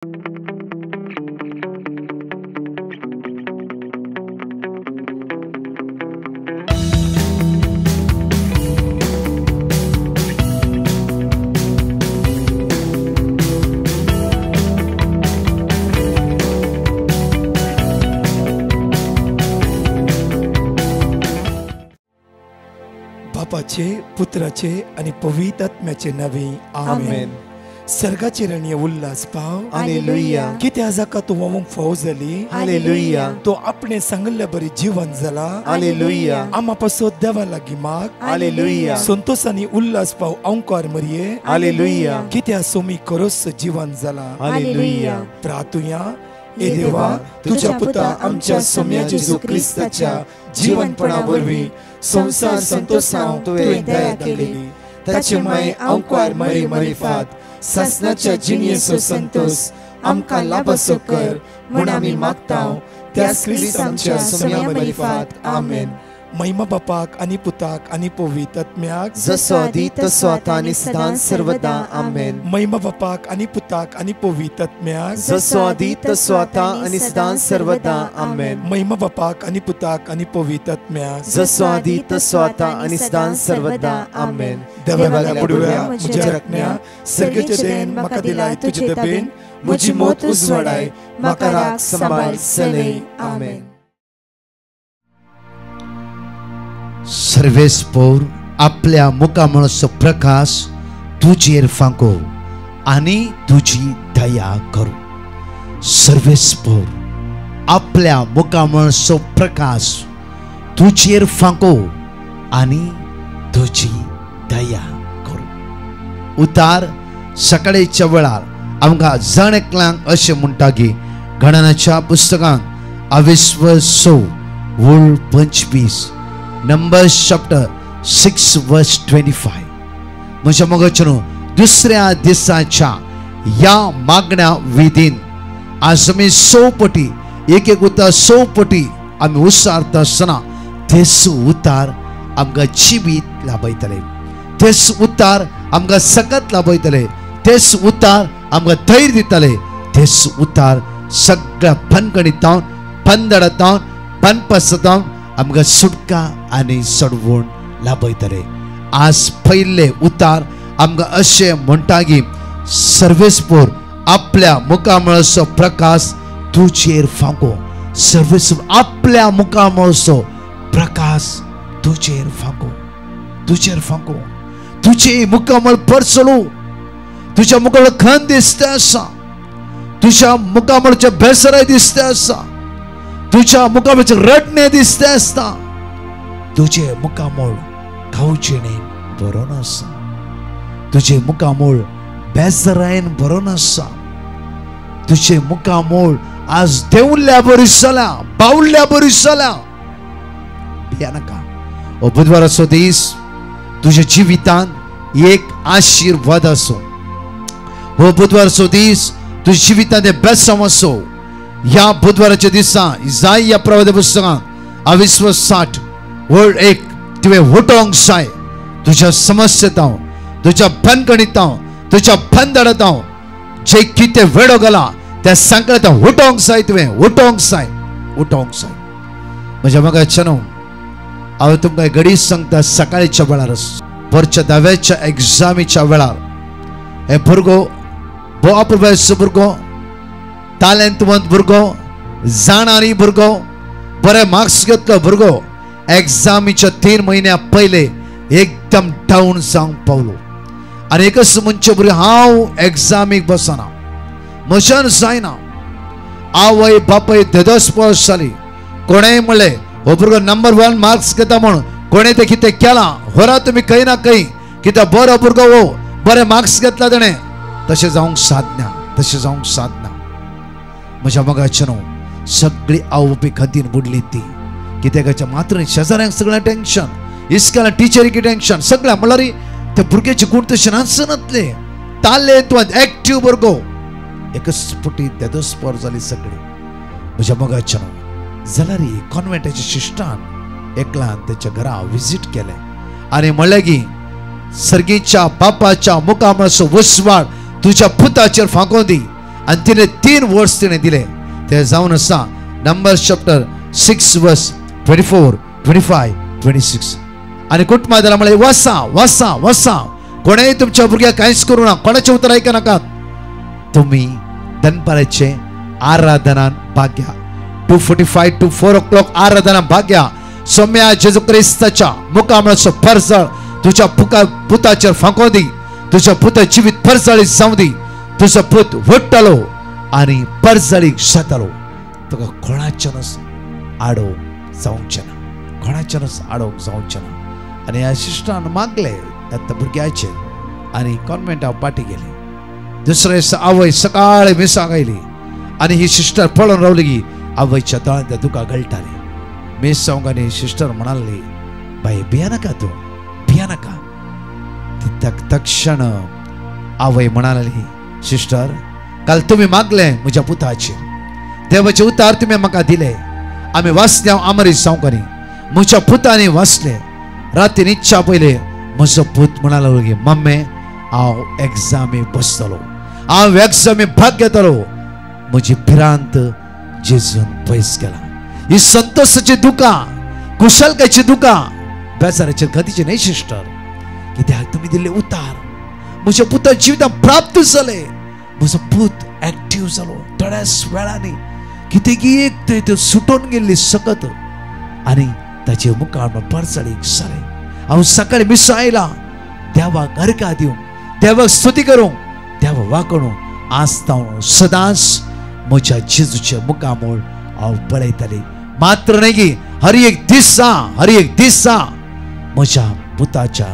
बापाचे, पुत्राचे आणि पवित्र आत्म्याचे नावे आमेन. सर्गाचे रणीय उल्हास पाव. हालेलुया. किती आजाका तू मग फौज झाली. हालेलुया. तो आपणे सांगल्या बरी जीवन झाला. हालेलुया. आम्हापासून देवा लागी माग. हालेलुया. संतोष आणि उल्हास पाव अंकार मरिये. हालेलुया. किती सोमी करोस जीवन झाला. हालेलुया. प्रार्थूया. ए देवा, तुझ्या पुता आमच्या सौम्या जेजू ख्रिस्ताच्या जीवनपणावरवी संसार संतोषाव तुवें दया केली. ताचे माय अंकार मरी मरिफात सासनाच्या जिनियेचो संतोष आमकां लाभसो कर म्हूण आमी मागताव त्या ख्रिस्त आमच्या सौम्या मरिफात. आमेन. महिमा बापाक आणि पुताक आणि पवित्र आत्म्याक जसो आदी तसो आता आणि सदां सर्वदा. आमेन. महिमा बापाक आणि पुताक आणि पवित्र आत्म्याक जसो आदी तसो आता आणि सदां सर्वदा. आमेन. महिमा बापाक आणि पुताक आणि पवित्र आत्म्याक जसो आदी तसो आता आणि सदां सर्वदा. आमेन. देवाला बुडव्या म्हज्या रत्न्या सर्गेचे देन म्हाका दिलाय तुजे दबेन म्हजी मोत उजवाडाय म्हाका राख सांबाळ सलय. आमेन. सर्वेस्पोर आपल्या मुखामळसो प्रकाश तुजेर फांको आणि तुझी दया करू. सर्वेस्पोर आपल्या मुखामळसो प्रकाश तुजेर फांको आणि तुझी दया करू. उतार सकाळीच्या वेळार आमकां जण एकल्यांक अशें म्हणटा की गणनाच्या पुस्तकांत 22:25 Numbers chapter 6:25. म्हणजे मगचनो दुसऱ्या दिसाच्या या मागण्या विधीन आज आमी 100 पटी एक उतार 100 पटी आमी उसारता आसतना तेच उतार आमकां जिवीत लाभयतले. तेच उतार आमकां सकत लाभयतले. तेच उतार आमकां धैर्य दितले. तेच उतार सगळ्या भनगणितावन भनदडतावन भनपसतावन आमकां सुटका आणि सडवण लाभयतले. आज पहिले उतार आमकां अशें म्हणटा की सर्वेस्पोर आपल्या मुखामळसो प्रकाश तुजेर फांको. सर्वेस्पोर आपल्या मुखामळसो प्रकाश तुजेर फांको. तुजेर फांको. तुझे मुखामळ परसलो. तुझ्या मुखामळ खण दिसता आसा. तुझ्या मुखामळचे बेसराय दिसता आसा. तुझ्या मुखामळचे रडणे दिसते आसता. तुझे मुखामळ खावचेने बरोवन आसा. तुझे मुखामळ बेसरायन बरोवन आसा. तुझे मुखामळ आज देवल्या बरी जाला. बावल्या बरी जाला. भिया नाका. हो बुधवाराचो दीस तुझ्या जिवितांत एक आशीर्वाद असो. हो बुधवाराचो दीस तुझ्या जिवितांत बेसम असो. या बुधवाराच्या दिसा इसाया प्रवादी पुस्तकांत 22:60 वर्ड 1 तुवें उठोंक जाय. तुझ्या समस्येताव तुझ्या भनगणिताव तुझ्या भनदडताव जे कितें वेडो गेला त्या सांकळेता उठोंक जाय. तुवें उठोंक जाय. उठोंक जाय. म्हज्या मगाच्यानो हांव तुमकां घडी सांगता. सकाळीच्या वेळार परच्या 10व्या एग्जामीच्या वेळार हे भुरगो बो अप्रवेश भुरगो टॅलेंटवंत भुरगो जाणारी भुरगो बरे मार्क्स घेतलो भुरगो एग्जामीच्या 3 महिन्या पहिले एकदम डाऊन जावंक पावलो. आनी एकच म्हणचे भुरगे हांव एग्जामीक बसना. म्हज्यान जायना. आवय बापय देदोसपळ जाली. कोणेय म्हणलें हो भुरगो नंबर 1 मार्क्स घेता म्हणून कोणें ते कितें केलां. व्हरा तुमी खंय ना खंय कित्याक बरो भुरगो हो बरे मार्क्स घेतला ताणें. तशें जावंक साधना. तशें जावंक साधना. म्हज्या मगाच्यानो सगळी आवपी खातीर बुडली ती. कित्याक मात्र शेजाऱ्यांक सगळ्यांक टेन्शन. इस्कॉलां टिचरीक टेन्शन. सगळ्या म्हणल्यार त्या भुरग्याचे गुण तशें नासनातले. टॅलेंटवंत एक्टीव भुरगो एकच फुटी देदोसपर जाली सगळी. म्हज्या मगाच्यानो जाल्यार कॉन्वेंटाच्या शिश्टान एकल्यान त्याच्या घरा विजीट केले आनी म्हणलें की सर्गीच्या बापाच्या मुखामळसो वसवाड तुझ्या पुताचेर फांको दी आणि तिने 3 वर्ड्स तिने दिले. ते जाऊन असा नंबर्स चॅप्टर 6 वर्स 24, 25, 26. आणि कुटुंबाला म्हणे वासा वासा वासा, कोणाही तुमच्या भुरग्याक काहीच करू नका, कोणाचे उतर ऐका नका. तुम्ही दनपाराचे आराधनान भाग घ्या. 2:45 to 4 o'clock आराधना भाग घ्या. सौम्या जेजू ख्रिस्ताच्या मुकामळाचं फरजळ तुझ्या पुताचेर फांको दी. तुझ्या पुता जीवित फरजळीत जाऊ दी. तुझा पूत वट्टलो आणि फरजळीक जातलो. तुका कोणाच्यानच आडो जावचे ना, कोणाच्यानच आडो जावचे ना. आणि ह्या शिष्टान मागले त्या भुरग्याचे आणि कॉन्व्हेंटा पाठी गेले. दुसरे आवय सकाळी मिसा गायली आणि ही सिस्टर पळून रावली की आवयच्या तळांत दुका गळटाली. मिस जावंक सिस्टर म्हणाली, बाई भिया नका, तू भिया नका. तक्षण आवय म्हणाली, सिस्टर काल तुम्ही मागले म्हज्या पुताचे, देवाचे उतार तुम्ही म्हाका दिले. आम्ही वाचले आमरी जावंक म्हज्या पुतांनी वाचले. राती न्हिदच्या पयले म्हजो पूत म्हणालो की मम्मे हांव एग्जामी बसतलो, हांव एग्जामी भाग घेतलो. म्हजी भिरांत जेजून पयस गेला. ही संतोषाची दुकां, कुशलकाची दुकां, बेजाराचे गतीचे न्हय सिस्टर. कित्याक तुमी दिल्ले उतार म्हज्या पुता जिवितांत प्राप्त जाले. म्हजो पूत एक्टिव्ह जालो थोड्याच वेळांनी. कितें की एक ते सुटून गेल्ली सकत आनी ताचे मुखार परचळीक जाले. हांव सकाळी मिस आयला देवाक अर्घा दिवंक, देवाक स्तुती करूंक, देवा वाकणूक आस्ताव सदांच म्हज्या जेजूचे मुखामोळ हांव पळयतली. मात्र न्ही की हर एक दिसा म्हज्या पुताच्या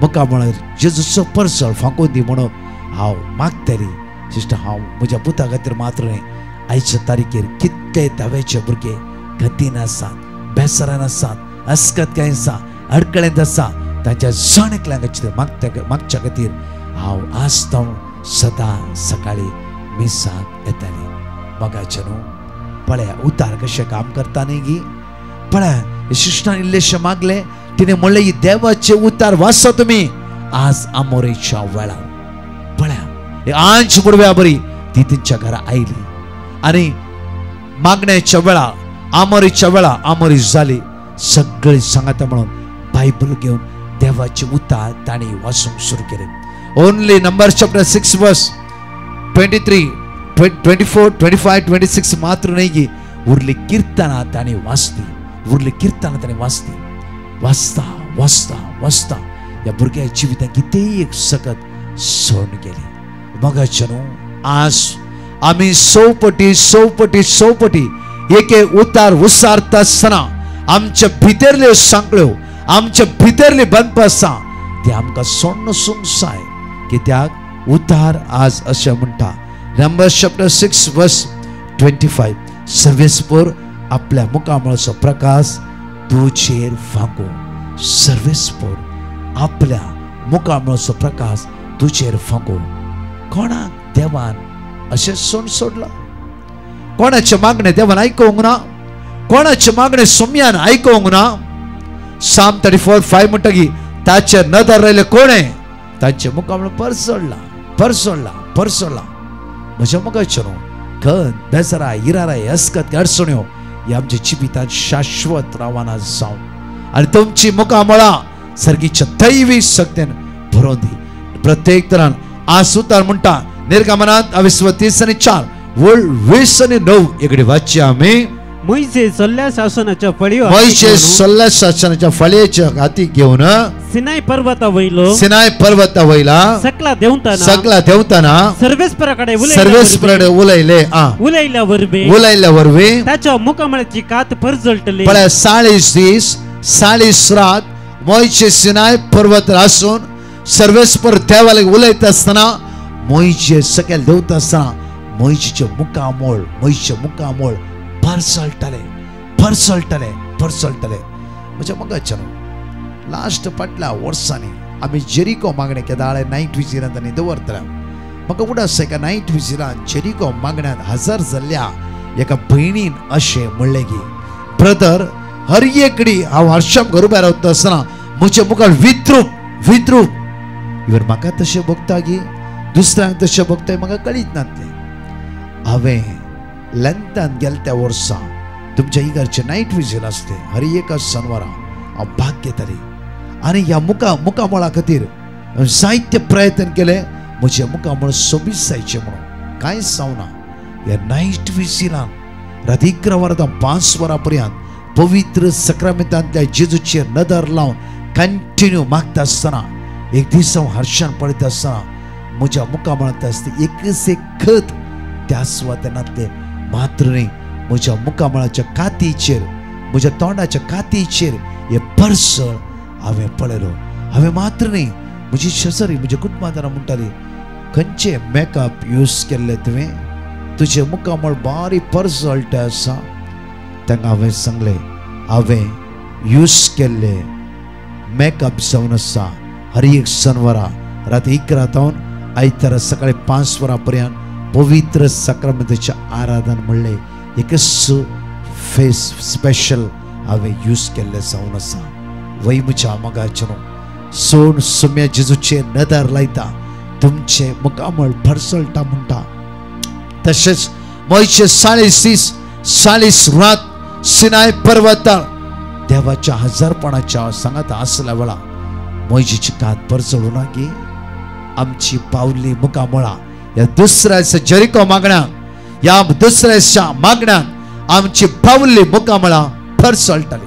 मुखामोळार जेजूचो परचळ फांकून दी म्हणून हांव मागतली. सिस्टर हांव म्हज्या पुता खातीर मात्र न्ही, आयच्या तारीखेर कितले दाव्याचे भुरगे गतीन आसात, बेसारान आसात, अस्कतकाय आसा, अडकळेंत आसा, तांच्या जण एकल्याक मागच्या खातीर हांव आस्ताव सदां सकाळी मिसाक येताली. मगाच्या न्हू पळया उतार कशें काम करता न्ही गी. पळया शिश्टान इल्लेशें मागले, तिणें म्हणलें ही देवाचे उतार वाचो तुमी आज आमोरेच्या वेळार. पळया आंच बुडव्या बरी ती तिच्या घरा आयली आनी मागण्याच्या वेळार आमोरेच्या वेळार आमोरी जाली. सगळी सांगाता म्हणून बायबल घेवन देवाचे उतार ताणी वाचूंक सुरू केले. ओनली नंबर्स चॅप्टर 6 वर्स 23, 24, 25, 26 मात्र नाही की उरली कीर्तना ताणी वाचली. उरली कीर्तना ताणी वाचली. वाचता वाचता वाचता या भुरग्या जिवितांत कितेंय एक सकत सोडून गेली. मगाच्या न्हू आज आमी सौपटी एक उतार उसारता आसतना आमच्या भितरल्यो सांकळ्यो, आमच्या भितरली बंद आसा ती आमकां सोडूंक जाय. कित्याक उतार आज अशें म्हणटा नंबर्स चॅप्टर 6 वर्स 25, सर्वेस्पर आपल्या मुखामळाचो प्रकाश तुजेर फांको. सर्वेस्पर आपल्या मुखामळाचो प्रकाश तुजेर फांको. कोणाक देवान अशें सोडला? कोणाचे मागणे देवान आयकोंक ना, कोणाचे मागणे सोम्यान आयकोंक ना. साम 34:5 म्हणटा की ताचे नदर राहिले कोणे तांचे मुखामळ परसोडला. म्हज्या मुखाचे न्हू खन बेजारा हिरारा अस्कत अडचण्यो हे आमच्या जिवितांत शाश्वत रावना जावं आनी तुमची मुखामळां सर्गीच्या दैवी शक्तीन भरोवन दी. प्रत्येक तरान आज उतार म्हणटा निर्गमनांत 20:4 वळ 20:9 एकडे वाचचे आमी. मोइशे सल्ल्या शासनाच्या फळयेच्या हाती घेवन सिनाय पर्वता वयला सकला देवताना सर्वेस्पराकडे उलयल्या वरवे ताच्या मुखामळाची कात परजळटली. 40 दीस 40 रात मोइशे सिनाय पर्वत आसून सर्वेस्पर देवाला उलयता आसतना मोइशे सकयल देवता आसतना मोइशेचे मुखामोळ परसळटले. म्हणजे मगाच्या लास्ट फाटल्या वर्सांनी आमी जेरिको मागणे केदाळे नायट विजिरांत आनी दवरतले. म्हाका उडास एका नायट विजिरांत जेरिको मागण्यात हजर जाल्ल्या एका भयणीन अशें म्हणलें की ब्रदर हर एकडी हांव हर्षम घरा रावता आसतना म्हज्या मुखार विद्रूप इवन म्हाका तशें बघता की दुसऱ्यांक तशें बघताय म्हाका कळीत नासलें. हांवें लंडन गेल्या त्या वर्सा तुमच्या इगर्चे नाईट विजील असते हर एका शनिवारा हांव भाग घेतली आनी ह्या मुकामळा खातीर जायते प्रयत्न केले म्हजे मुकामळ सोबीत जायचे म्हणून कांयच जावना ह्या नाईट विजिलान राती 11 वरां 5 वरां पर्यंत पवित्र सक्रामेंतांतल्या जेजूचेर नदर लावन कंटिन्यू मागता आसतना एक दीस हांव हर्शान पळयता आसतना म्हज्या मुखामळांत आसता एकच एक खत त्या सुवातेनांतले मात्र न्ही म्हज्या मुखामळाच्या कातीचेर म्हज्या तोंडाच्या कातीचेर हे परसळ हांवें पळयलो हांवें मात्र न्ही म्हजी शेजारी म्हज्या कुटुंबांतल्यान म्हणटाली खंयचे मेकअप यूज केल्ले तुवें तुजे मुखामळ बारीक परसळटे आसा तांकां हांवें सांगलें हांवें यूज केल्ले मेकअप जावन आसा हर एक शनिवारा राती 11 तावन आयतारा सकाळी 5 वरां पर्यंत पवित्र सक्रामेंताचें आराधन म्हणलें एकच फेस स्पेशल हांवें यूज केल्ले जावन आसा वय म्हज्या मोगाचें सोन सुम्या जेजूचेर नदर लायता तुमचे मुखामळ भरसळटा म्हणटा तशेंच मोयचे 40 रात सिनाय पर्वतार देवाच्या हजारपणाच्या सांगात आसल्या वेळा मोयजेची कात परचळू ना की आमची पावली मुखामळा या दुसऱ्या जरिको मागण्या या दुसऱ्या मागण्यान आमची पावली मुखामळा परचळटली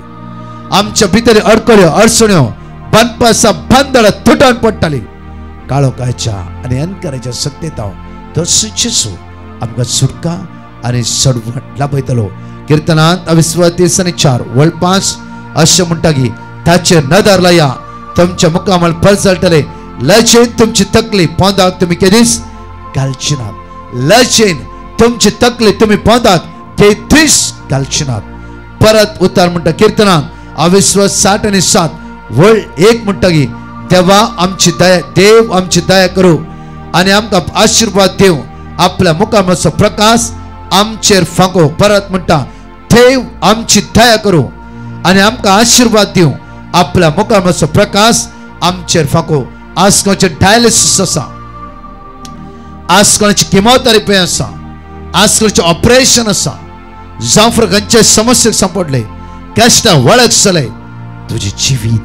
आमच्या भितर अडकळ्यो अडचण्यो बनपासा बंदळ तुटून पडटली काळोखाच्या आणि अंधकाराच्या सत्तेत तशीच आमकां सुटका आणि सडवट लाभयतलो कीर्तनांत 4 वळ 5 अशें म्हणटा की ताचेर नदर लाया तुमच्या मुखामळ परचळटले लजेन तुमची तकली पोंदाक तुमी केदीस घालची नात लजेन तुमची तकली तुमी पोंदाक केदीस घालची नात परत उतार म्हणटा कीर्तनांत 60 वळ 1 म्हणटा की देवा आमची दया देव आमची दया करू आणि आमकां आशीर्वाद देव आपल्या मुखामळाचो प्रकाश आमचेर फांको परत म्हणटा देव आमची दया करू आणि आमकां आशीर्वाद दिव आपल्या मुखामळाचो प्रकाश आमचेर फांको आज कोणाचे डायलिसीस आसा आज कोणाची किमोथेरपी आसा आज कोणाचे ऑपरेशन आसा जावं खंयचे समस्येक सांपडले कश्ट वळख जाले तुझे जिवीत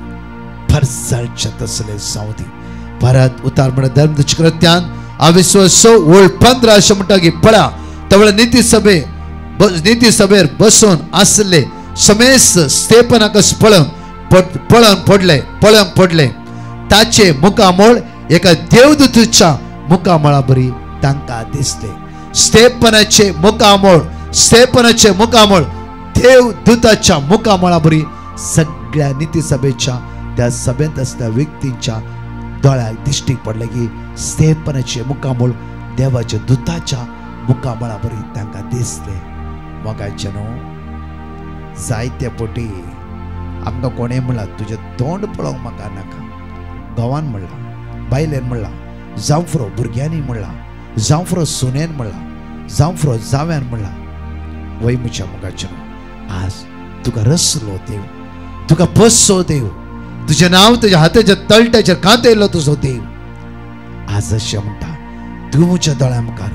परचळचें तसलें जावं दी परत उतार म्हणटा धर्मकृत्यान 15 अशें म्हणटा की पळया तवळे नीती सभेर बसून आसले समेस्त स्तेफनाक पळोवन पडले ताचे मुखामळ एका देवदूताच्या मुखामळा बरी तांकां दिसले स्तेफनाचे मुखामळ देवदूताच्या मुखामळा बरी सगळ्या नीती सभेच्या त्या सभेंत आसल्या व्यक्तींच्या दोळ्याक दिश्टीक पडले की स्तेफनाचे मुखामळ देवाच्या दूताच्या मुखामळा बरी तांकां दिसले मोगाचें न्हू जायते पोटी आमकां कोणें म्हणलां तुजें तोंड पळोवंक म्हाका नाका घोवान म्हणलां बायलेन म्हणलां जावं भुरग्यांनी म्हणलां जावं सुनेन म्हणलां जावं जाव्यान म्हणलां वय म्हज्या मोगाचें न्हू आज तुका रसलो देव तुका बसलो देव तुझे नाव तुझ्या हाताच्या तळट्याचेर कांतयलो तुजो देव आज अशें म्हणटा तूं म्हज्या दोळ्या मुखार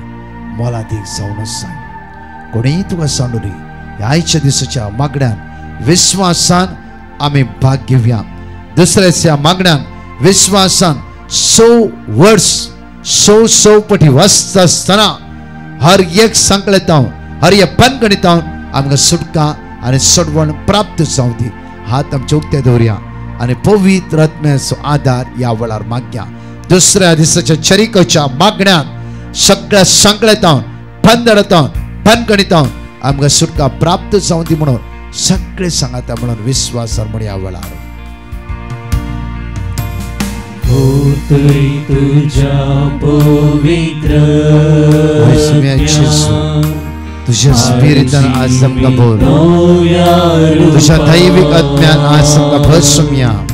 मोलादीक जावन सांग कोणीय तुका सांडुनी आयच्या दिसाच्या मागण्यान विश्वासान आमी भाग घेवया दुसऱ्या मागण्यान विश्वासान 100 पटी वाचता आसतना हर एक संकळेतां हर एक पनगणितां आमकां सुटका आनी सडवण प्राप्त जावं दी हात आमचे उक्ते दवरया आणि पवित्र आत्म्याचो आधार या वेळार मागया दुसऱ्या दिसाच्या चरिकोच्या मागण्यान सगळ्या संकळेतां बंदडतां पनगणितां आमकां सुटका प्राप्त जावं दी म्हणून सगळे सांगाता म्हणून विश्वासान म्हणून या वेळार तुझ्या पवित्र तुझ्या स्पिरितान आज आमकां भर तुझ्या दैविक आत्म्यान आज आमकां भरसुमया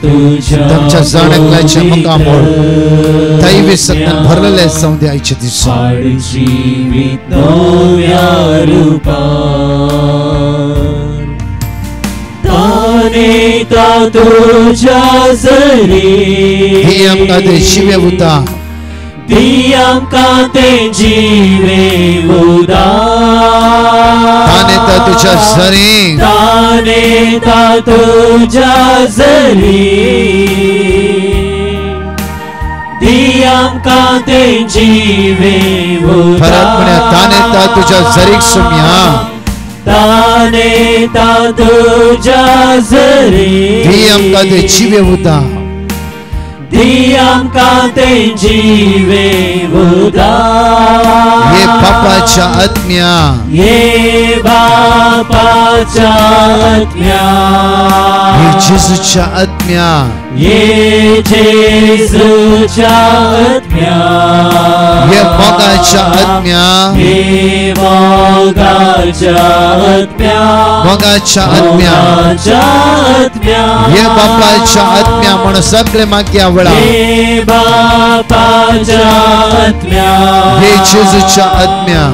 तुमच्या जाणकल्याचे मुखामळ दैवी सत्यान भरलेले जावं दी आयच्या दिसांत तुझ्या जरी हे आमकां ते शिवे उता ती आमकां तेंची उदार ताने ता तुझ्या झरी ताने ता तुझ्या झरी ती आमकां तेंची फरक म्हण्या ताने ता तुझ्या झरीक सुम्या ताने ता तुझ्या झरी ती आमकां तेंची उदार ती आमकां तेंची उदार ये बापाच्या आत्म्या ये बापाच्या आत्म्या ये जेजूच्या आत्म्या ये जेजूच्या आत्म्या ये मोगाच्या आत्म्या ये मोगाच्या आत्म्या मोगाच्या आत्म्या मोगाच्या आत्म्या ये बापाच्या आत्म्या म्हणून सगळे मागे आवडा ये बापाच्या आत्म्या ये जेजूच्या आत्म्या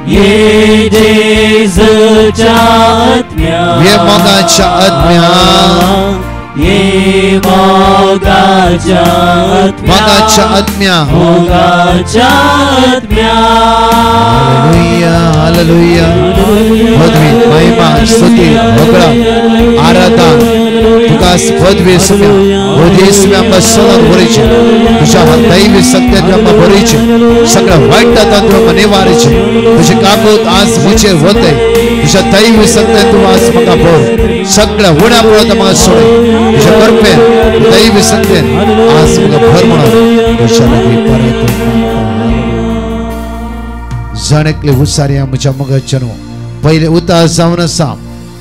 ये जेजूच्या आत्म्या ये मोगाच्या आत्म्या ये मोगाच्या आत्म्या मोगाच्या आत्म्या मोगाच्या आत्म्या हालेलुया हालेलुया पदवी महिमा स्तुती वगळा आराधना तुकास पदवी सुम्या ओदी सुम्या आमकां सदां भरीचे तुझ्या दैवी सत्यात आमकां भरीचे सगळ्या वाईटात आमकां निवारीचे तुझे काकूत आज मुझे होते तुझ्या दैवी सत्यात तू आज म्हाका भर सगळ्या उण्या पळत म्हाका सोडे तुझ्या कृपेन दैवी सत्यान आज म्हाका भर म्हणून तुझ्या लागीं परत जाणेकले हुसारिया म्हज्या मगजनो पहिले उतार जावन आसा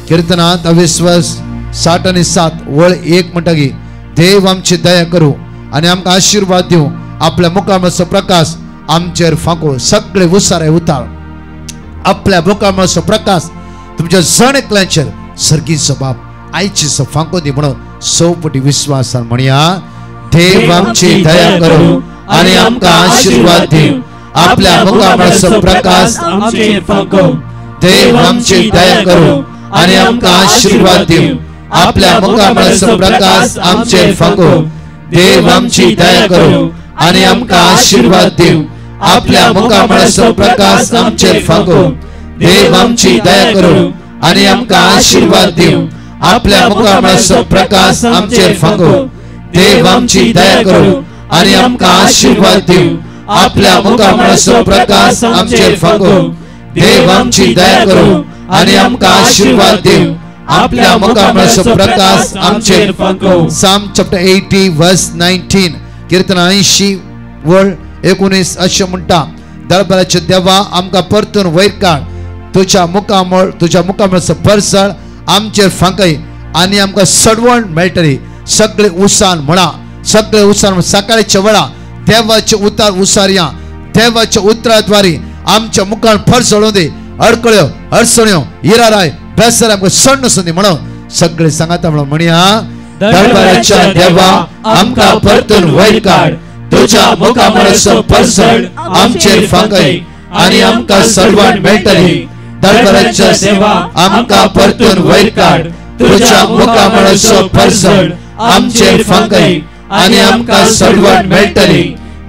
कीर्तनांत अविश्वास 60 आणि 7 वळ 1 म्हणटगी देव आमची दया करू आणि आमकां आशीर्वाद दिवं आपल्या मुखामळाचो प्रकाश आमचेर फांको सगळे हुसारे उतार आपल्या मुखामळाचो प्रकाश तुमच्या जाणेकल्यांचेर सर्गीचो बाप आयचीचो फांको दी म्हणून सौपटी विश्वासान म्हणया देव आमची दया करू आणि आमकां आशीर्वाद दिवं आपल्या मुखामळाचो प्रकाश आमचेर फांको देव आमची दया करू आणि आमकां आशीर्वाद दिवं आपल्या मुखामळाचो प्रकाश आमचेर फांको देव आमची दया करू आणि आमकां आशीर्वाद दिवं आपल्या मुखामळाचो प्रकाश आमचेर फांको देव आमची दया करू आणि आमकां आशीर्वाद दिवं आपल्या मुखामळाचो प्रकाश आमचेर फांको देव आमची दया करू आणि आमकां आशीर्वाद दिवं आपल्या मुखामळाचो प्रकाश आमचेर फांको देव आमची दया करू आणि आमकां आशीर्वाद दिवं आपल्या मुखामळाचो प्रकाश आमचेर फांको Psalm chapter 80 verse 19 कीर्तन 80 वळ 19 अशें म्हणटा दळबराचे देवा आमकां परतून वयर काड तुझ्या मुखामळाचो परसळ आमचेर फांकय आणि आमकां सडवण मेळटली सगळे उसान म्हणा सगळे उसान सकाळच्या वेळा देवाचे उतार उसारिया देवाच्या उतराद्वारे आमच्या मुखार फरसळू दे अडकळ्यो अडचण्यो इराराय बेसर आमकां सण नसून म्हणून सगळे सांगाता म्हणून म्हणया दळबराच्या देवा आमकां परतून वयर काड तुझ्या मुखामळाचो परसळ आमचेर फांकय आणि आमकां सडवण मेळटली दळबराच्या देवा आमकां परतून वयर काड तुझ्या मुखामळाचो परसळ आमचेर फांकय आणि आमकां सडवण मेळटली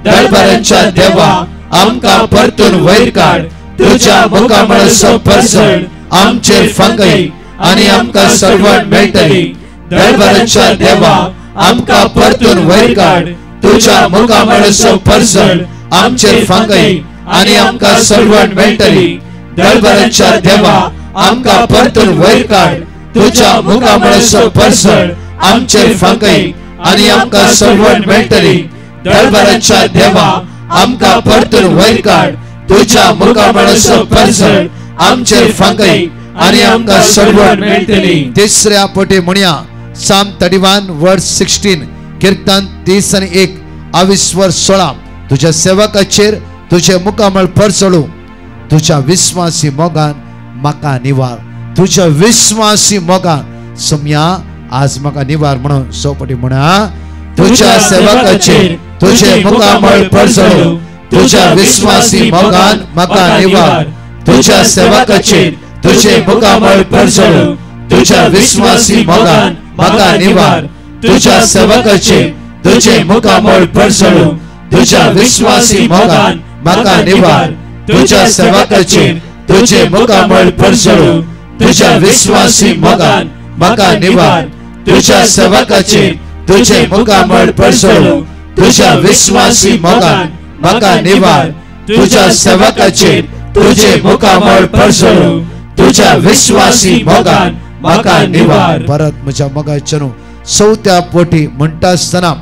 दळबराच्या देवा आमकां परतून वयर काड तुझ्या मुखामळाचो परसळ आमचेर फांकय आणि आमकां सडवण मेळटली दळबराच्या देवा आमकां परतून वयर काड तुझ्या मुखामळाचो परसळ आमचेर फांकय आणि आमकां सडवण मेळटली दळबराच्या देवा आमकां परतून वयर काड तुझ्या मुखामळाचो परसळ आमचेर फांकय आणि आमकां सडवण मेळटली दळबराच्या देवा आमकां परतून वयर काड तुझ्या मुखामळाचो परसळ आमचेर फांकय आणि आमकां सडवण मेळटली तिसऱ्या पटी म्हणया Psalm 31 verse 16 कीर्तन 30 आणि 1 अविस्वर 16 तुझ्या सेवकाचेर तुझे मुखामळ परसळू तुझ्या विश्वासी मोगान म्हाका निवार तुझ्या विश्वासी मोगान सम्या आज म्हाका निवार म्हणून सोपटी म्हणा तुझ्या सेवकाचेर तुझे मुखामळ परसळू तुझ्या विश्वासी मोगान म्हाका निवार तुझ्या सेवकाचेर तुझे मुखामळ परसळू तुझ्या विश्वासी मोगान म्हाका निवार तुझ्या सेवकाचेर तुझे मुखामळ परसळू तुझ्या विश्वासी मोगान म्हाका निवार तुझ्या सेवकाचेर तुझे मुखामळ परसळू तुझ्या विश्वासी मोगान म्हाका निवार तुझ्या सेवकाचेर तुझे मुखामळ परसळू तुझ्या विश्वासी मोगान म्हाका निवार तुझ्या सेवकाचेर तुझे मुखामळ परसळू तुझ्या विश्वासी मोगान म्हाका निवार. परत म्हज्या मोगाचेरू चवथ्या पोटी म्हणटा आसतना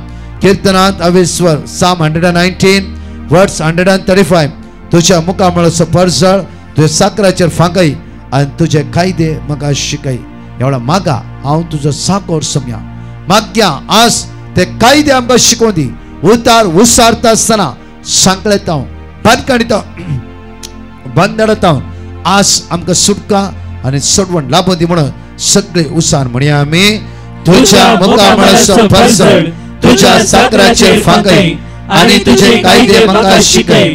कीर्तनांत अवेस्वर Psalm 119 verse 135 तुझ्या मुखामळाचो परसळ तुझ्या साकराचेर फांकय आनी तुझे कायदे म्हाका शिकय. एवढा मागा हांव तुजो साकोर सम्या माग्या आज ते कायदे आमकां शिकोवन दी. उतार उसारता आसतना सांकळेता बंदकाणीता बंदडता आज आमकां सुटका आनी सोडवण लाभून दी म्हणून सगळे उसार म्हणया आमी. तुझ्या मुखामळाचो परसळ तुझ्या साकराचेर फांकय आनी तुझे कायदे म्हाका शिकय.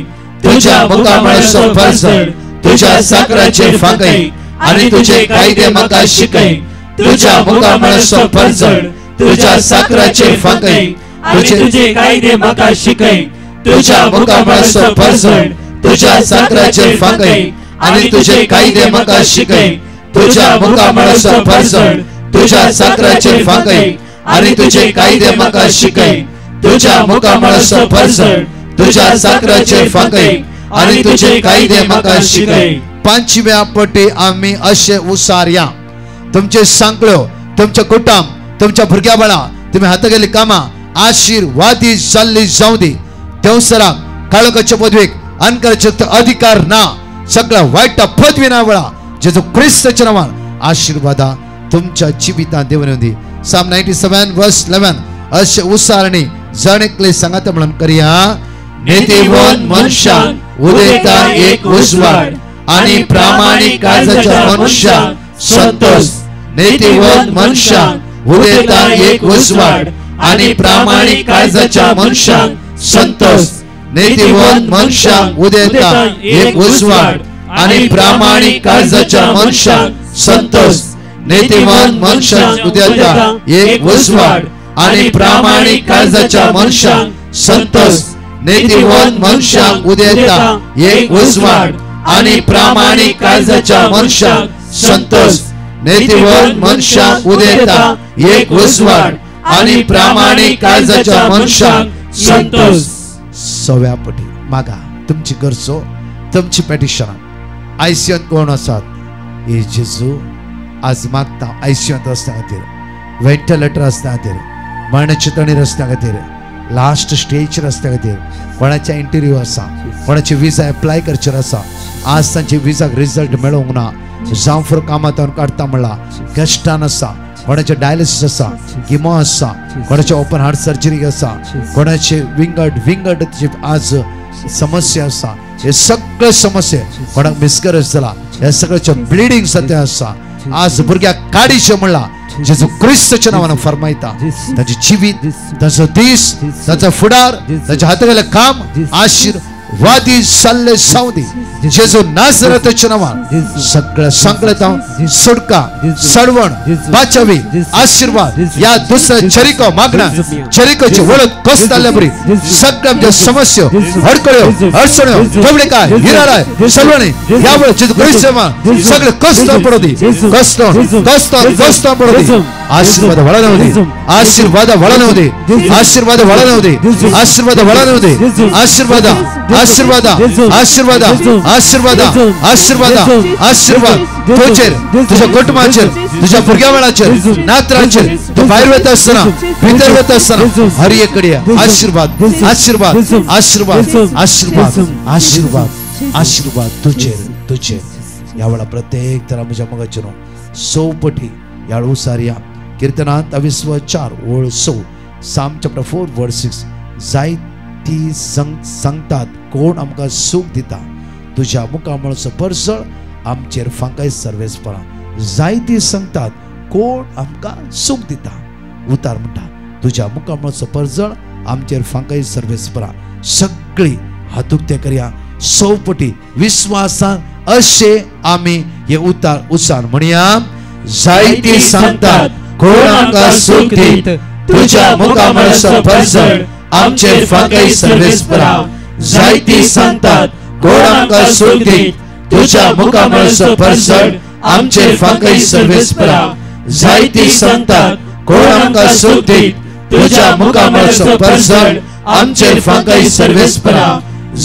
तुझ्या मुखामळाचो परसळ तुझ्या साकराचेर फांकय आनी तुझे कायदे म्हाका शिकय. तुझ्या मुखामळाचो परसळ तुझ्या साकराचेर फांकय आनी तुझे कायदे म्हाका शिकय. तुझ्या मुखामळाचो परसळ तुझ्या साकराचेर फांकय आनी तुझे कायदे म्हाका शिकय. तुझ्या मुखामळाचो परसळ तुझ्या साकराचेर फांकय आनी तुझे कायदे म्हाका शिकय. तुझ्या मुखामळाचो परसळ तुझ्या साकराचेर फांकय आनी तुझे कायदे म्हाका शिकय. पांचव्या पटी आमी अशे उसारया तुमचे सांकळ्यो तुमचे कुटुंब तुमच्या भुरग्या बाळा तुम्ही हाता गेली कामां आशीर्वादी जाल्ली जावं दी. देवसराक काळोखाच्या पदवेक अनकराचे अधिकार ना सगळ्या वाईट पदवी ना वळा जेजू ख्रिस्ताच्या नावान आशीर्वादा तुमच्या जिवितांत देवून दी. Psalm 97 verse 11 अशे उसारणी जणेकले सांगात म्हणून करिया. नीतिवान मनशाक उदेता एक उजवाड आनी प्रामाणिक काळजाच्या मनशाक संतोष. नीतिवान मनशाक उदेता एक उजवाड आनी प्रामाणिक काळजाच्या मनशाक संतोष. नीतिवान मनशाक उदेता एक उजवाड आनी प्रामाणिक काळजाच्या मनशाक संतोष. नीतिवान मनशाक उदेता एक उजवाड आनी प्रामाणिक काळजाच्या मनशाक संतोष. नीतिवान मनशाक उदेता एक उजवाड आनी प्रामाणिक काळजाच्या मनशाक संतोष. नीतिवान मनशाक उदेता एक उजवाड आनी प्रामाणिक काळजाच्या मनशाक संतोष. सव्या पटी मागा तुमची गरजो तुमची पेटिशन आयसीयूंत कोण आसात हे जेजू आज मागता. आयसीयूंत रस्त्या खातीर वेंटिलेटर रस्त्या खातीर मरणाची तणी रस्त्या खातीर लास्ट स्टेज रस्त्या खातीर कोणाच्या इंटरव्यू आसा कोणाचे विजा एप्लाय करचेर आसा आज तांचे विजाक रिजल्ट मेळोंक ना जावं फुडें कामांत काडटा म्हणला कश्टान आसा कोणाचे डायलिसीस आसा किमो आसा कोणाचे ओपन हार्ट सर्जरी आसा कोणाचे विंगड आज समस्या आसा. हे सगळे समस्या कोणाक मिसकॅरेज जाला हे सगळ्याचे ब्लिडिंग सध्या आसा आज भुरग्याक काडीचे म्हणला जेजू ख्रिस्ताच्या नावान फरमायता. ताचे जिवीत ताचो दीस ताचा फुडार ताच्या हातावेले काम आशीर्वादी जाल्ले जावं दी. जेजू नासरताच्या नावान सगळ्या संकटां सुटका सडवण बाचावी आशीर्वाद या दुसऱ्या चरिको मागणा चरिकोची वळख कोसताल्या बरी सगळ्या आमच्या समस्या अडकळ्यो अडचण्यो गवडेकाय हिराराय सलवणी या वेळ जेजू ख्रिस्ताच्या सगळे कष्ट पडो दी. कष्ट पडो दी. आशीर्वाद वळण दे. आशीर्वाद वळण दे. आशीर्वाद वळण दे. आशीर्वाद वळण दे. आशीर्वाद आशीर्वाद आशीर्वाद आशीर्वाद आशीर्वाद आशीर्वाद तुझेर तुझ्या कुटुंबाचेर तुझ्या भुरग्या बाळाचेर नातरांचेर तू भायर वता आसतना भितर वता आसतना हर एक कडेन आशीर्वाद आशीर्वाद आशीर्वाद आशीर्वाद आशीर्वाद आशीर्वाद तुझेर या वेळा प्रत्येक तरा म्हज्या मगाचेर सौपटी या उसारया. कीर्तनांत 24 ओळ 6 Psalm chapter 4 verse 6 जायती सांगतात कोण आमकां सूख दिता तुझ्या मुखामळाचो परसळ आमचेर फांकय सर्वेस्परा. जायती सांगतात कोण आमकां सूख दिता. उतार म्हणटा तुझ्या मुखामळाचो परसळ आमचेर फांकय सर्वेस्परा. सगळी हातूक ते करया सौपटी विश्वासान अशे आमी हे उसार म्हणया. जायती सांगतात कोण आमकां सूख दीत तुझ्या मुखामळाचो परसळ आमचेर फांकय सर्वेस पराव जायती सांगतात कोण आमकां सूख दीत तुझ्या मुखा म्हणसो परसड आमचेर फांकय सर्वेस पराव जायती सांगतात कोण आमकां सूख दीत तुझ्या मुखा म्हणसो परसड आमचेर फांकय सर्वेस पराव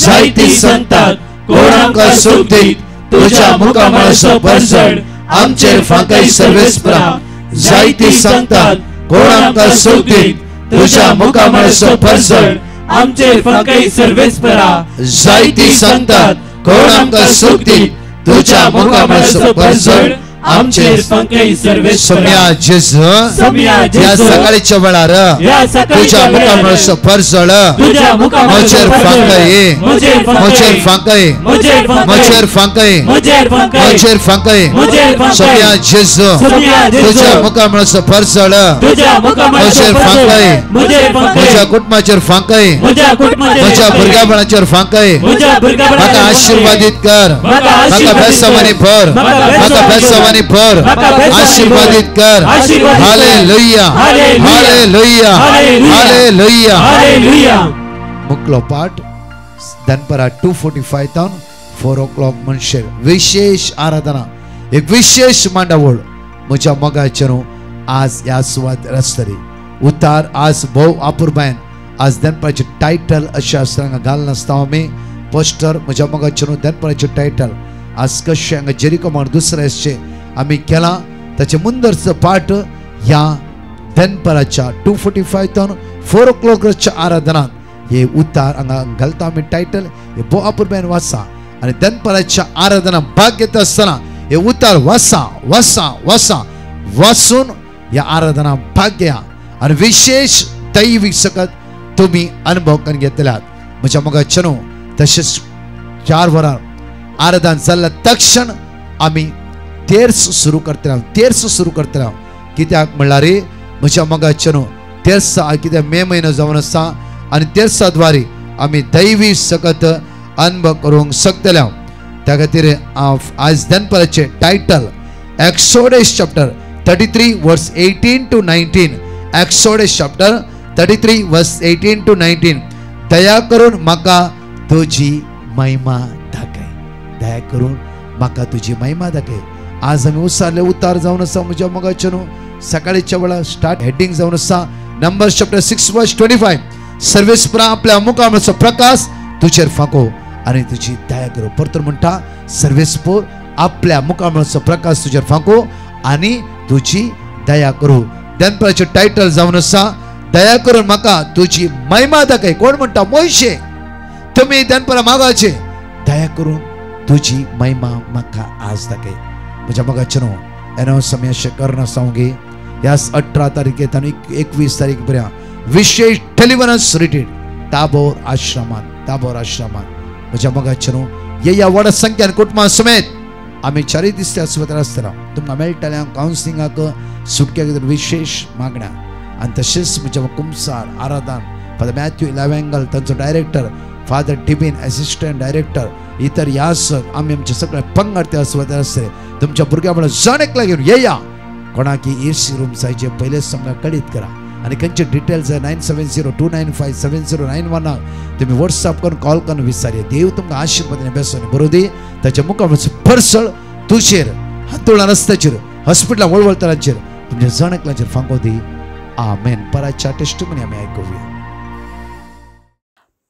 जायती सांगतात कोण आमकां सूख दीत तुझ्या मुखा म्हणसो परसड आमचेर फांकय सर्वेस पराव जायती सांगतात कोण आमकां सूख दीत तुझ्या मुखा म्हणसो परसड आमचेर फांकय सर्वेस पराव जायती सांगतात कोण आमकां सूख दीत तुझ्या मुखा म्हणसो परसड आमचेर फांकय सर्वेस सोम्या जेजू सोम्या या जेजू सकाळच्या वेळार या तुझ्या सकाळच्या मुखा म्हणसो परसड तुझ्या मुखा म्हजेर फांकय म्हजेर म्हजेर फांकय म्हजेर म्हजेर फांकय म्हजेर फांकय म्हजेर फांकय म्हजेर फांकय सोम्या जेजू सोम्या जेजू तुझ्या मुखा म्हणसो परसड तुझ्या मुखा म्हजेर फांकय म्हजेर फांकय म्हज्या कुटुंबाचेर फांकय म्हज्या कुटुंबाचेर म्हज्या भुरग्यापणाचेर फांकय म्हज्या भुरग्यापणाचेर म्हाका आशीर्वादीत कर म्हाका बेसवानी भर म्हाका बेसवानी भर आशीर्वादीत कर हालेलुया हालेलुया हालेलुया हालेलुया मुकलो पाठ दनपरा 2:45 तावन 4 o'clock मनशेर विशेष आराधना एक विशेष मांडावळ म्हज्या मोगाचेर आज ह्या सुवात रचतली उतार आज भोव अपुरबायन आज दनपराचे टायटल अशें आसता घालना आसता आमी पोस्टर म्हज्या मोगाचेर दनपराचे टायटल आज कशें हांगा जेरिको म्हण दुसरें अशें आमी केला ताचे मुंदरचो पाठ ह्या दनपराच्या 2:45 तावन 4 o'clock आराधनात हे उतार हांगा घालता आमी टायटल हे भोव अपुरबायन वाचा आनी दनपराच्या आराधना भाग घेता आसतना हे उतार वाचा वाचा वाचा वाचून ह्या आराधना भाग घेया आनी विशेष दैवी सकत तुम्ही अनुभव करून घेतल्यात म्हज्या मोगाचेर तशेंच 4 वरां आराधना जाल्ल्या तक्षण आमी तेर्स सुरू करतले कित्याक म्हणल्यार म्हज्या मोगाचेर तेर्स कित्याक मे म्हयनो जावन आसा आनी तेर्सा द्वारे आमी दैवी सकत अनुभव करूंक शकतले त्या खातीर आज दनपराचे टायटल एक्सोडस चॅप्टर 33 वर्स 18 to 19 एक्सोडस चॅप्टर 33 वर्स 18 to 19 दया करून म्हाका तुजी महिमा दाखय दया करून म्हाका तुजी महिमा दाखय आज आमी उसारले उतार जावन आसा म्हज्या मोगाचेर सकाळीच्या वेळार स्टार्ट हेडिंग जावन आसा नंबर्स चॅप्टर 6 वर्स 25 सर्वेस्परा आपल्या मुखार प्रकाश तुजेर फांको आनी तुजी दया करूं परतून म्हणटा सर्वेस्पर आपल्या मुखार प्रकाश तुजेर फांको आनी तुजी दया करूं दनपराचे टायटल जावन आसा दया करून म्हाका तुजी महिमा दाखय कोण म्हणटा मोशे तुम्ही दनपरा मागाचे दया करून तुजी महिमा म्हाका आज दाखय म्हज्या मोगाचेर एनो समय कर्ण सांगे ह्या 18 तारखेक आनी 21 तारीख पर्यंत विशेष डेलिव्हरन्स रिट्रीट ताबोर आश्रमात म्हज्या मोगाचेर ह्या व्हड संख्यान कुटुंबा समेत आमी 4 दीस त्या सुवातेर आसतना तुमकां मेळटल्या कावन्सिलिंगाक सुटक्या खातीर विशेष मागण्या आनी तशेंच म्हज्या कुमसार आराधन फादर मॅथ्यू इलावेंगल तांचो डायरेक्टर फादर टिबीन असिस्टंट डायरेक्टर इतर यासक आमी आमचे सगळे पंगड त्या सुवातेर आसतले तुमच्या भुरग्यां जण घेवन येया कोणाक एसी रूम जायचे पयले समजा कळीत करा आनी खंयचे डिटेल्स 9702957091 तुम्ही व्हॉट्सअप करून कॉल करून विचारया देव तुमकां आशीर्वादाने बेसोनी बरो दी ताच्या मुखार परसळ तुजेर हातोळा रस्त्याचेर हॉस्पिटलां वळवळतरांचेर तुमच्या जणकलांचेर फांको दी आमेन पराच्या टेस्टिमनी आमी आयकुया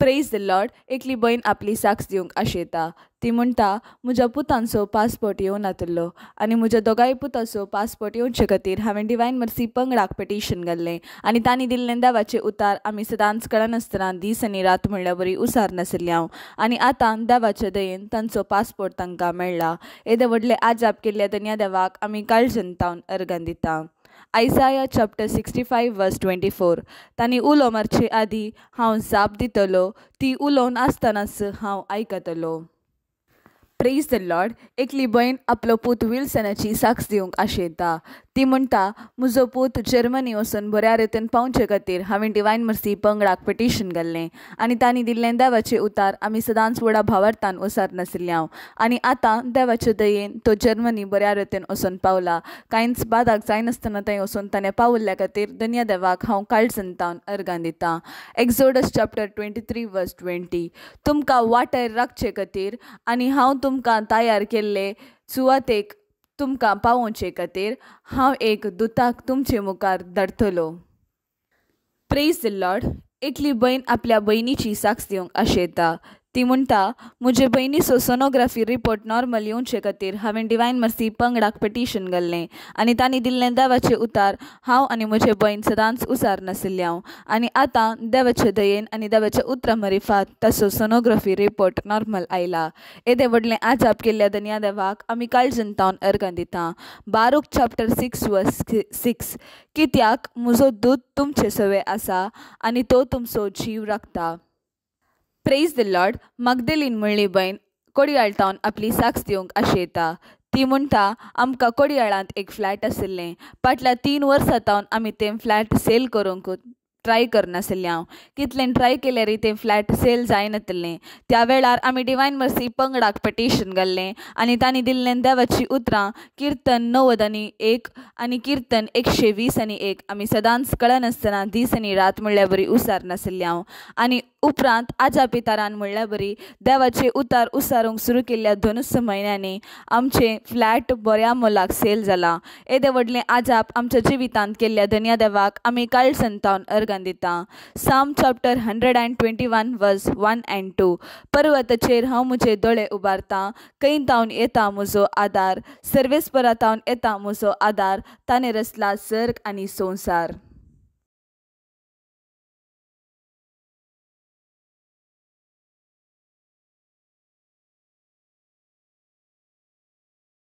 प्रेज द लॉर्ड एकली बहीण आपली साक्ष दिवंक आशेता ती म्हणटा म्हज्या पुतांचो पासपोर्ट येवन येतलो आनी म्हज्या दोगांय पुतांचो पासपोर्ट येवचे खातीर हांवें डिवायन मर्सी पंगडाक पिटिशन घाल्लें आनी तांणी दिल्लें देवाचें उतार आमी सदांच कळनासतना दीस आनी रात म्हणल्या बरी उसार नासली हांव आनी आतां देवाच्या दयेन तांचो पासपोर्ट तांकां मेळ्ळा येदे व्हडले आजाप केल्ल्या धन्या देवाक आमी काळजन तावन अर्गां दिता आयसाया चॅप्टर 65 वर्स 24 तांणी उलो मारचे आदी हांव जाप दितलो ती उलोवन आसतनाच हांव आयकतलो प्रेज द लॉर्ड एकली बहीण आपलो पूत विल्सनाची साक्ष दिवंक आशेता ती म्हणटा म्हजो पूत जर्मनी वचून बऱ्या रितीन पावचे खातीर हांवें डिवायन मर्सी पंगडाक पिटिशन घाल्लें आनी तांणी दिल्लें देवाचें उतार आमी सदांच व्हडा भावार्थान ओसार नाशिल्ल्या आनी आतां देवाचे दयेन तो जर्मनी बऱ्या रितीन वचून पावला. कांयच बादाक जायनासतना थंय वचून ताणें पावल्ल्या खातीर धन्य देवाक हांव काळजंतावन अर्गां दितां. एक्झोडस चॅप्टर 23 वर्स 20. तुमकां वाटेर राखचे खातीर आनी हांव तुमकां तयार केल्ले सुवातेक तुमकां पावोवचे खातीर हांव एक दुताक तुमचे मुखार धाडटलो. Praise the Lord. एकली बहीण आपल्या बहिणीची साक्ष दिवंक आशेता. ती म्हणटा म्हजे बहिणीचो सोनोग्राफी रिपोर्ट नॉर्मल येवचे खातीर हांवें डिवायन मर्सी पंगडाक पिटिशन घाल्लें आनी तांणी दिल्लें देवाचें उतार हांव आनी म्हजे बहीण सदांच उसार नाशिल्ल्या आनी आतां देवाचे दयेन आनी देवाच्या उतरा मरिफात ताचो सोनोग्राफी रिपोर्ट नॉर्मल आयला. येदे व्हडलें आजाप केल्ल्या धन्य देवाक आमी काळजंतावन अर्गां दितां. बारूक चॅप्टर 6 वर्स 6. कित्याक म्हजो दूत तुमचे सवे आसा आनी तो तुमचो जीव राखता. Praise the Lord. मगदलीन म्हणली बहीण कोडयाळटावन आपली साक्ष दिवंक आशेता. ती म्हणटा आमकां कोडयाळांत एक फ्लॅट आशिल्लें. फाटल्या 3 वर्सां तावन आमी तें फ्लॅट सेल करूंक ट्राय करनाशिल्ल्या. कितलें ट्राय केल्यार तें फ्लॅट सेल जायनासलें. त्या वेळार आमी डिवायन मर्सी पंगडाक पिटिशन घाल्लें आनी तांणी दिल्लें देवाची उतरां कीर्तन 90:1 आनी कीर्तन 120:1 आमी सदांच कळनासतना दीस आनी रात म्हणल्या बरी उसार नाशिल्ल्या आनी उपरांत आजा पितारान म्हणल्या बरी देवाचे उतार उसारूंक सुरू केल्ल्या 2 म्हयन्यांनी आमचें फ्लॅट बऱ्या मोलाक सेल जाला. येदे व्हडलें आजाप आमच्या जिवितांत केल्ल्या धन्य देवाक आमी काळजंतावन अर्गां दितां. साम चॅप्टर 121 वर्स 1 and 2. पर्वताचेर हांव म्हजे दोळे उबारतां. खंयतावन येता म्हजो आदार. सर्वेस्परातावन येता म्हजो आदार. ताणें रचला सर्ग आनी संवसार.